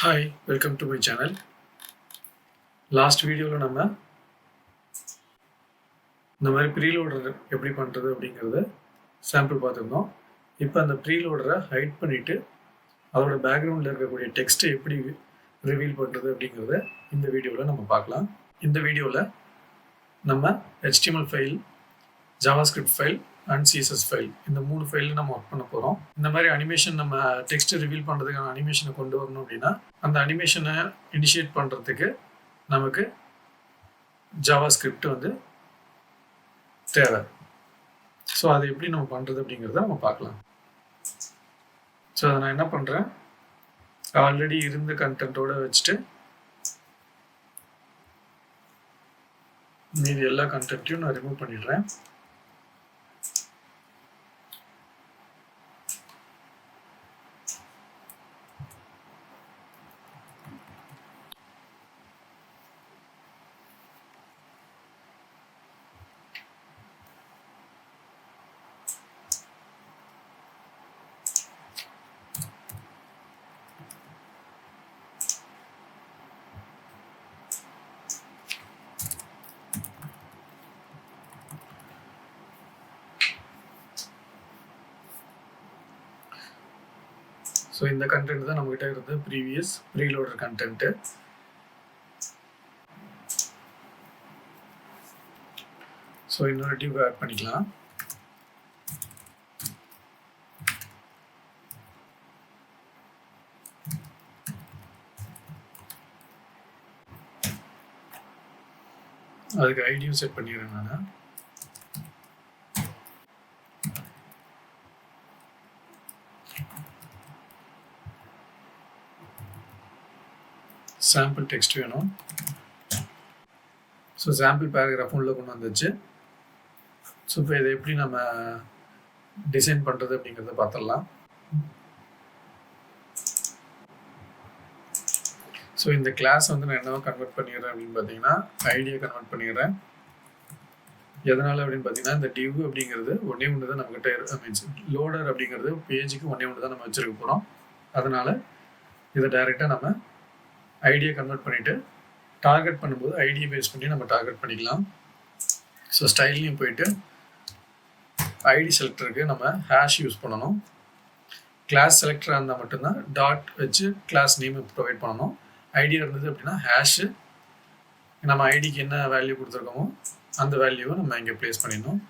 Hi, welcome to my channel. Last video நம்ம இந்த மாதிரி ப்ரீலோடர் எப்படி பண்ணுறது அப்படிங்கிறத சாம்பிள் பார்த்துருந்தோம். இப்போ அந்த ப்ரீலோடரை ஹைட் பண்ணிவிட்டு அதோட பேக்ரவுண்டில் இருக்கக்கூடிய டெக்ஸ்ட்டை எப்படி ரிவீல் பண்ணுறது அப்படிங்கிறத இந்த வீடியோவில் நம்ம பார்க்கலாம். இந்த வீடியோவில் நம்ம HTML file, JavaScript file and CSS file இந்த 3 ஃபைலில் நம்ம ஒர்க் பண்ண போகிறோம். இந்த மாதிரி அனிமேஷன் நம்ம டெக்ஸ்ட்டை ரிவீல் பண்ணுறதுக்கான அனிமேஷனை கொண்டு வரணும் அப்படின்னா அந்த அனிமேஷனை இனிஷியேட் பண்ணுறதுக்கு நமக்கு JavaScript வந்து தேவை. ஸோ அதை எப்படி நம்ம பண்ணுறது அப்படிங்கிறத நம்ம பார்க்கலாம். ஸோ அதை நான் என்ன பண்ணுறேன், ஆல்ரெடி இருந்த கண்டென்ட்டோடு வச்சுட்டு மீதி எல்லா கண்டென்ட்டையும் நான் ரிமூவ் பண்ணிடுறேன். ஸோ இந்த கண்டென்ட் தான் நம்மகிட்ட இருந்தது ப்ரீவியஸ் ப்ரீலோடர் கண்டென்ட்டு. ஸோ இன்னொரு டிவ் ஆட் பண்ணிக்கலாம். அதுக்கு ஐடியும் செட் பண்ணிடுறேன் நான். சாம்பிள் டெக்ஸ்ட் வேணும். ஸோ சாம்பிள் பேராகிராஃப் உள்ள கொண்டு வந்துச்சு. ஸோ இப்போ இதை எப்படி நம்ம டிசைன் பண்ணுறது அப்படிங்கிறத பார்த்துடலாம். ஸோ இந்த கிளாஸ் வந்து நான் என்னவோ கன்வெர்ட் பண்ணிடுறேன் அப்படின்னு பார்த்தீங்கன்னா ஐடியை கன்வெர்ட் பண்ணிடுறேன். எதனால் அப்படின்னு பார்த்தீங்கன்னா இந்த டிவ் அப்படிங்கிறது ஒன்றே ஒன்று தான் நம்மகிட்ட மீன்ஸ் லோடர் அப்படிங்கிறது பேஜுக்கு ஒன்றே ஒன்று தான் நம்ம வச்சுருக்க போகிறோம். அதனால் இதை டைரெக்டாக நம்ம ஐடியை கன்வெர்ட் பண்ணிவிட்டு டார்கெட் பண்ணும்போது ஐடியை பேஸ் பண்ணி நம்ம டார்கெட் பண்ணிக்கலாம். ஸோ ஸ்டைல்லையும் போயிட்டு ஐடி செலக்டருக்கு நம்ம ஹேஷ் யூஸ் பண்ணணும். கிளாஸ் செலக்டராக இருந்தால் மட்டும்தான் டாட் வச்சு கிளாஸ் நேம் ப்ரொவைட் பண்ணணும். ஐடியா இருந்தது அப்படின்னா ஹேஷு நம்ம ஐடிக்கு என்ன வேல்யூ கொடுத்துருக்கோமோ அந்த வேல்யூவை நம்ம இங்கே ப்ளேஸ் பண்ணிடணும்.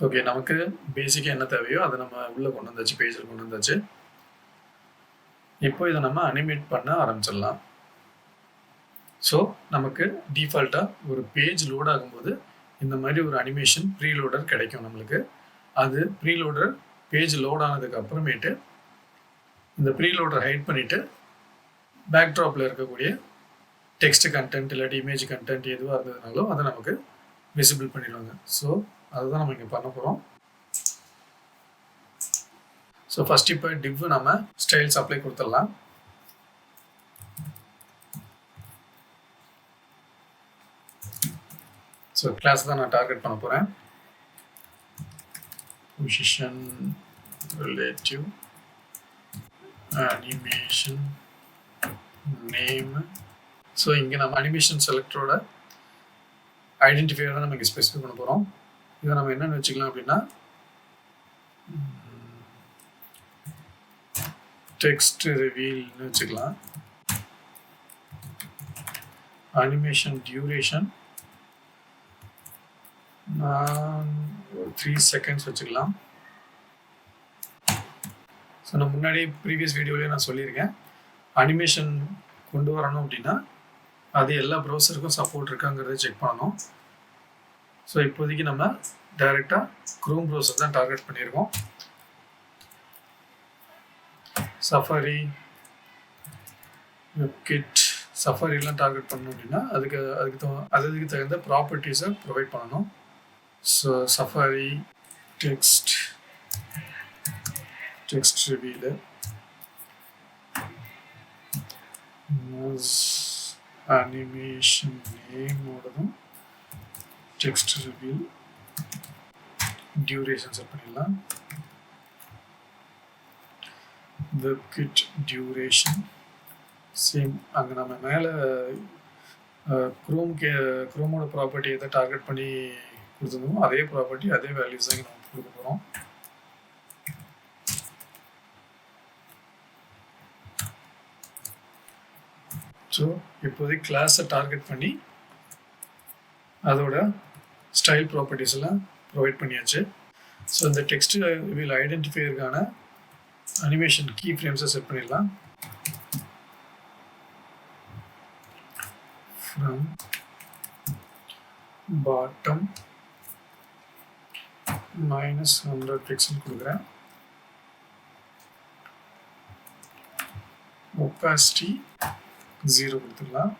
ஓகே, நமக்கு பேசிக்காக என்ன தேவையோ அதை நம்ம உள்ளே கொண்டு வந்தாச்சு, பேஜில் கொண்டு வந்தாச்சு. இப்போ இதை நம்ம அனிமேட் பண்ண ஆரம்பிச்சிடலாம். ஸோ நமக்கு டிஃபால்ட்டாக ஒரு பேஜ் லோட் ஆகும்போது இந்த மாதிரி ஒரு அனிமேஷன் ப்ரீலோடர் கிடைக்கும் நம்மளுக்கு. அது ப்ரீலோடர் பேஜ் லோட் ஆனதுக்கு அப்புறமேட்டு இந்த ப்ரீலோடர் ஹைட் பண்ணிவிட்டு பேக்ட்ராப்பில் இருக்கக்கூடிய டெக்ஸ்ட் கண்டென்ட் இல்லாட்டி இமேஜ் கண்டென்ட் எதுவாக இருந்ததுனாலும் அதை நமக்கு விசிபிள் பண்ணிடுவாங்க. ஸோ அதுதான் நம்ம இங்கே பண்ண போகிறோம். ஸோ ஃபஸ்ட் இப்போ டிவ் நம்ம ஸ்டைல்ஸ் அப்ளை கொடுத்துடலாம். ஸோ கிளாஸ் தான் நான் டார்கெட் பண்ண போகிறேன். Position relative animation name. So இங்கே நம்ம அனிமேஷன் செலக்டரோட ஐடென்டிஃபையர் தான் நம்ம இங்கே ஸ்பெசிஃபை பண்ண போகிறோம். இதை நம்ம என்னென்னு வச்சுக்கலாம் அப்படின்னா டெக்ஸ்ட் ரிவீல்னு வச்சுக்கலாம். அனிமேஷன் டியூரேஷன் நான் 3 செகண்ட்ஸ் வச்சுக்கலாம். ஸோ நான் முன்னாடி ப்ரீவியஸ் வீடியோலேயே நான் சொல்லியிருக்கேன், அனிமேஷன் கொண்டு வரணும் அப்படின்னா அது எல்லா ப்ரௌசருக்கும் சப்போர்ட் இருக்காங்கிறத செக் பண்ணணும். ஸோ இப்போதைக்கு நம்ம டைரெக்டாக க்ரோம் ப்ரௌசர் தான் டார்கெட் பண்ணியிருக்கோம். சஃபாரி, வெப்கிட், சஃபாரிலாம் டார்கெட் பண்ணணும் அப்படின்னா அதுக்கு தகுந்த ப்ராப்பர்ட்டிஸை ப்ரொவைட் பண்ணணும். So Safari text reveal, animation நேமோடதும் டெக்ஸ்ட் ரிவீல் டியூரேஷன் செட் பண்ணிடலாம். WebKit duration சேம் அங்கே நம்ம மேலே குரோமோட ப்ராப்பர்ட்டி எதை டார்கெட் பண்ணி கொடுத்துருந்தோமோ அதே ப்ராப்பர்ட்டி அதே வேல்யூஸ் தான் நம்ம கொடுக்க போகிறோம். ஸோ இப்போதைக்கு கிளாஸை டார்கெட் பண்ணி அதோட ஸ்டைல் ப்ராப்பர்ட்டிஸ் எல்லாம் ப்ரொவைட் பண்ணியாச்சு. ஸோ இந்த டெக்ஸ்ட் வில் ஐடென்டிஃபையருக்கான அனிமேஷன் கீ ஃப்ரேம்ஸை செட் பண்ணிடலாம். From bottom -100 pixel கொடுக்குறேன். opacity 0 கொடுத்துக்கலாம்.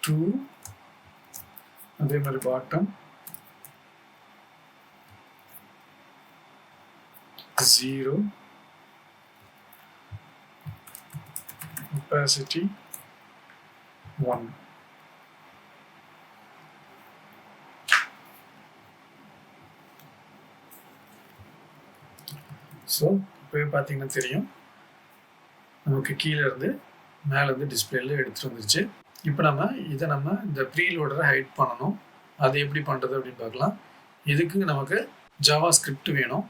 2 அதே மாதிரி bottom 0 opacity 1. ஸோ இப்போ பார்த்தீங்கன்னா தெரியும் நமக்கு கீழே இருந்து மேலே இருந்து டிஸ்பிளேல எடுத்துகிட்டு வந்துருச்சு. இப்போ நம்ம இந்த ப்ரீலோடரை ஹைட் பண்ணணும். அது எப்படி பண்ணுறது அப்படின்னு பார்க்கலாம். இதுக்கு நமக்கு ஜாவா ஸ்கிரிப்ட் வேணும்.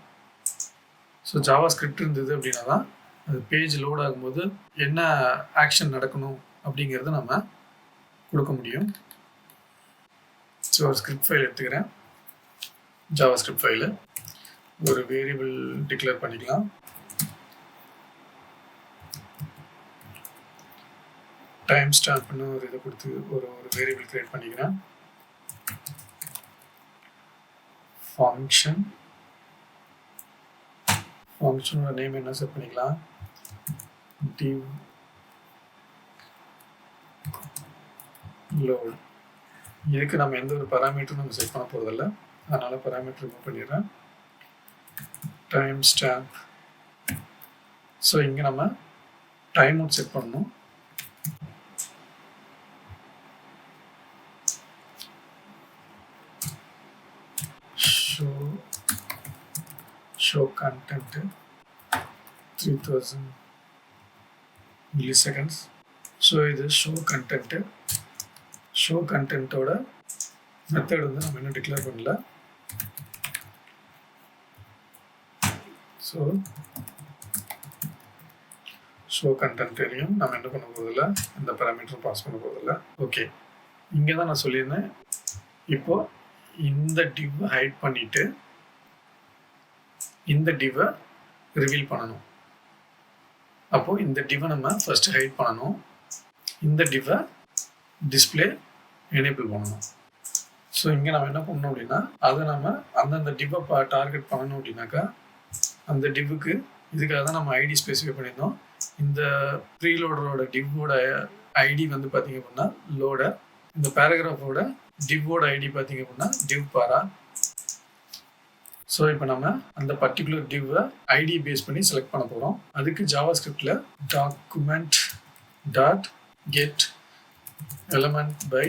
ஸோ ஜாவா ஸ்கிரிப்ட் இருந்தது அப்படின்னா தான் அது பேஜ் லோட் ஆகும்போது என்ன ஆக்ஷன் நடக்கணும் அப்படிங்கிறத நம்ம கொடுக்க முடியும். ஸோ ஒரு ஸ்கிரிப்ட் ஃபைல் எடுத்துக்கிறேன். ஜாவா ஸ்கிரிப்ட் ஃபைலு ஒரு வேரியபிள் டிக்ளேர் பண்ணிக்கலாம். டைம் ஸ்டாம்ப்னு ஒரு இதை கொடுத்து ஒரு வேரியபிள் கிரியேட் பண்ணிக்கிறேன். ஃபங்க்ஷனோட நேம் என்ன செட் பண்ணிக்கலாம், div load. இதுக்கு நம்ம எந்த ஒரு பராமீட்டரும் நம்ம செட் பண்ண போகிறதில்ல, அதனால் பராமீட்டர் ரிமூவ் பண்ணிடுறேன். Time stamp. ஸோ இங்கே நம்ம டைம் அவுட் செட் பண்ணணும். Show content 3000 milliseconds. ஸோ இது ஷோ கண்டென்ட்டோட மெத்தட் வந்து நம்ம இன்னும் டிக்ளேர் பண்ணல. ஸோ ஷோ கண்டென்ட்லையும் நம்ம என்ன பண்ண போகிறதில்ல, எந்த பேராமீட்டரும் பாஸ் பண்ண போகிறதில்ல. ஓகே, இங்கே தான் நான் சொல்லியிருந்தேன். இப்போது இந்த டிவ்வை ஹைட் பண்ணிவிட்டு இந்த டிவ்வை ரிவீல் பண்ணணும். அப்போது இந்த டிவ்வை நம்ம ஃபஸ்ட்டு ஹைட் பண்ணணும். இந்த டிவ்வை டிஸ்பிளே எனேபிள் பண்ணணும். ஸோ இங்கே நம்ம என்ன பண்ணணும் அப்படின்னா, அதை நம்ம அந்தந்த டிவ்வை டார்கெட் பண்ணணும் அப்படின்னாக்கா அந்த டிவ்வுக்கு இதுக்காக தான் நம்ம ஐடி ஸ்பெசிஃபை பண்ணியிருந்தோம். இந்த ப்ரீலோடரோட டிவ்வோட ஐடி வந்து பார்த்திங்க அப்படின்னா லோடர். இந்த பேராகிராஃபோட டிவ்வோட ஐடி பார்த்திங்க அப்படின்னா டிவ் பாரா. ஸோ இப்போ நம்ம அந்த பர்டிகுலர் டிவ்வை ஐடி பேஸ் பண்ணி செலக்ட் பண்ண போகிறோம். அதுக்கு ஜாவா ஸ்கிரிப்டில் document dot get element by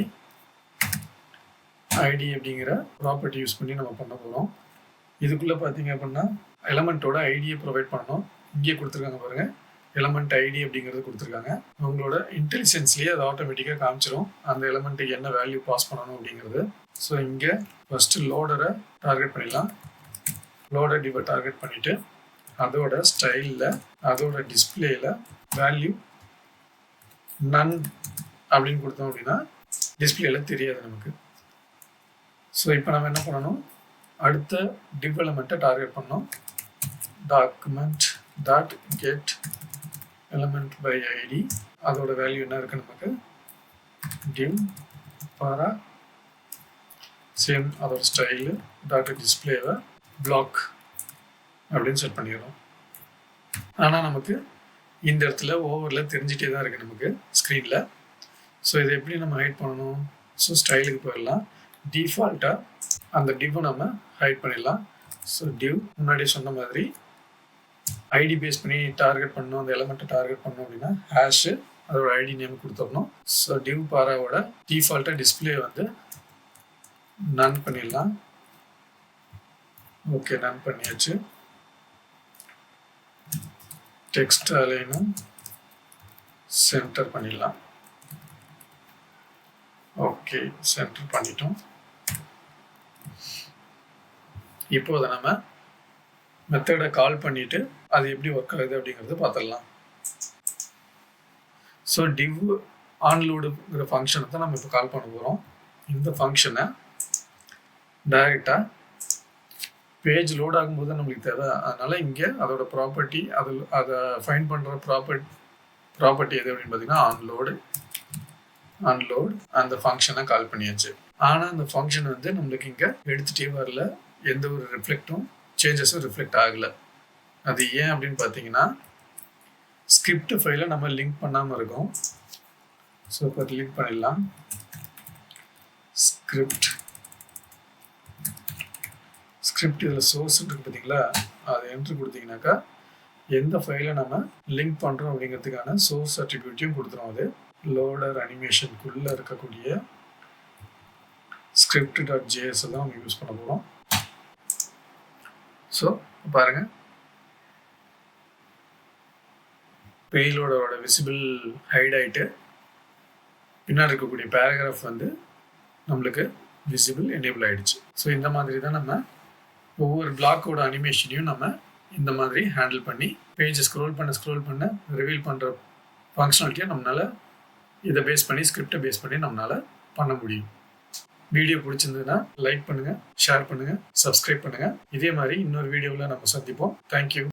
ID அப்படிங்கிற ப்ராப்பர்ட்டி யூஸ் பண்ணி நம்ம பண்ண போகிறோம். இதுக்குள்ளே பார்த்தீங்க அப்படின்னா எலமெண்ட்டோட ஐடியை ப்ரொவைட் பண்ணணும். இங்கே கொடுத்துருக்காங்க பாருங்கள், எலமெண்ட் ஐடி அப்படிங்கிறது கொடுத்துருக்காங்க. உங்களோட இன்டெலிஜென்ஸ்லேயே அது ஆட்டோமேட்டிக்காக காமிச்சிரும் அந்த எலமெண்ட்டுக்கு என்ன வேல்யூ பாஸ் பண்ணணும் அப்படிங்கிறது. ஸோ இங்கே ஃபஸ்ட்டு லோடரை டார்கெட் பண்ணிடலாம். லோடர் டிவை டார்கெட் பண்ணிவிட்டு அதோட ஸ்டைலில் அதோட டிஸ்பிளேயில் வேல்யூ நன் அப்படின்னு கொடுத்தோம் அப்படின்னா டிஸ்பிளேல தெரியாது நமக்கு. ஸோ இப்போ நம்ம என்ன பண்ணணும், அடுத்த டிவ் எலமெண்ட்டை டார்கெட் பண்ணோம். Document dot get element by ID. அதோட வேல்யூ என்ன இருக்குது நமக்கு, டிவ் பாரா. சேம் அதோட ஸ்டைலு டாட் டிஸ்பிளேவை பிளாக் அப்படின்னு செட் பண்ணிடுறோம். ஆனால் நமக்கு இந்த இடத்துல ஓவரில் தெரிஞ்சிட்டே தான் இருக்குது நமக்கு ஸ்க்ரீனில். ஸோ இதை எப்படி நம்ம ஹைட் பண்ணணும், ஸோ ஸ்டைலுக்கு போயிடலாம். டிஃபால்ட்டாக அந்த டிவ்வை நம்ம ஹைட் பண்ணிடலாம். ஸோ டிவ் முன்னாடியே சொன்ன மாதிரி ஐடி பேஸ் பண்ணி டார்கெட் பண்ணணும். அந்த எலமெண்ட்டை டார்கெட் பண்ணோம் அப்படின்னா ஹேஷு அதோட ஐடி நேம் கொடுத்துடணும். ஸோ டிவ் பாராவோட டிஃபால்ட்டாக டிஸ்பிளே வந்து நன் பண்ணிடலாம். ஓகே, நன் பண்ணியாச்சு. டெக்ஸ்ட் அலைனும் சென்டர் பண்ணிடலாம். ஓகே, சென்டர் பண்ணிட்டோம். இப்போ அதை நம்ம மெத்தடை கால் பண்ணிட்டு அது எப்படி ஒர்க் ஆகுது அப்படிங்கிறத பார்த்துடலாம். ஸோ டிவ் ஆன்லோடுங்கிற ஃபங்க்ஷனை தான் நம்ம இப்போ கால் பண்ண போகிறோம். இந்த ஃபங்க்ஷனை டைரெக்டாக பேஜ் லோட் ஆகும்போது தான் நம்மளுக்கு தேவை. அதனால் இங்கே அதோட ப்ராப்பர்ட்டி அதை ஃபைண்ட் பண்ணுற ப்ராப்பர்ட்டி எது அப்படின்னு பார்த்தீங்கன்னா அன்லோட் அந்த ஃபங்க்ஷனை கால் பண்ணியாச்சு. ஆனால் அந்த ஃபங்க்ஷன் வந்து நம்மளுக்கு இங்கே எடுத்துகிட்டே வரல, எந்த ஒரு சேஞ்சஸும் ரிஃப்ளெக்ட் ஆகலை. அது ஏன் அப்படின்னு பார்த்தீங்கன்னா ஸ்கிரிப்ட் ஃபைலை நம்ம லிங்க் பண்ணாமல் இருக்கோம். ஸோ இப்போ லிங்க் பண்ணிடலாம். ஸ்கிரிப்ட் இதில் சோர்ஸ் இருக்குது பார்த்தீங்களா, அதை என்ட்ரு கொடுத்தீங்கன்னாக்கா எந்த ஃபைலை நம்ம லிங்க் பண்ணுறோம் அப்படிங்கிறதுக்கான சோர்ஸ் அட்ரிபியூட்டையும் கொடுத்துரும். அது லோடர் அனிமேஷனுக்குள்ளே இருக்கக்கூடிய script.js தான் நம்ம யூஸ் பண்ண போகிறோம். ஸோ பாருங்கள், பேஜோட விசிபிள் ஹைட் ஆகிட்டு பின்னாடி இருக்கக்கூடிய பேராகிராஃப் வந்து நம்மளுக்கு விசிபிள் எனேபிள் ஆகிடுச்சு. ஸோ இந்த மாதிரி தான் நம்ம ஒவ்வொரு பிளாக்கோட அனிமேஷனையும் நம்ம இந்த மாதிரி ஹேண்டில் பண்ணி பேஜை ஸ்க்ரோல் பண்ண ரிவீல் பண்ணுற ஃபங்க்ஷனாலிட்டியை நம்மளால் இதை பேஸ் பண்ணி ஸ்கிரிப்டை பேஸ் பண்ணி நம்மளால் பண்ண முடியும். வீடியோ பிடிச்சிருந்ததுன்னா லைக் பண்ணுங்கள், ஷேர் பண்ணுங்கள், சப்ஸ்கிரைப் பண்ணுங்கள். இதே மாதிரி இன்னொரு வீடியோவில் நம்ம சந்திப்போம். தேங்க்யூ.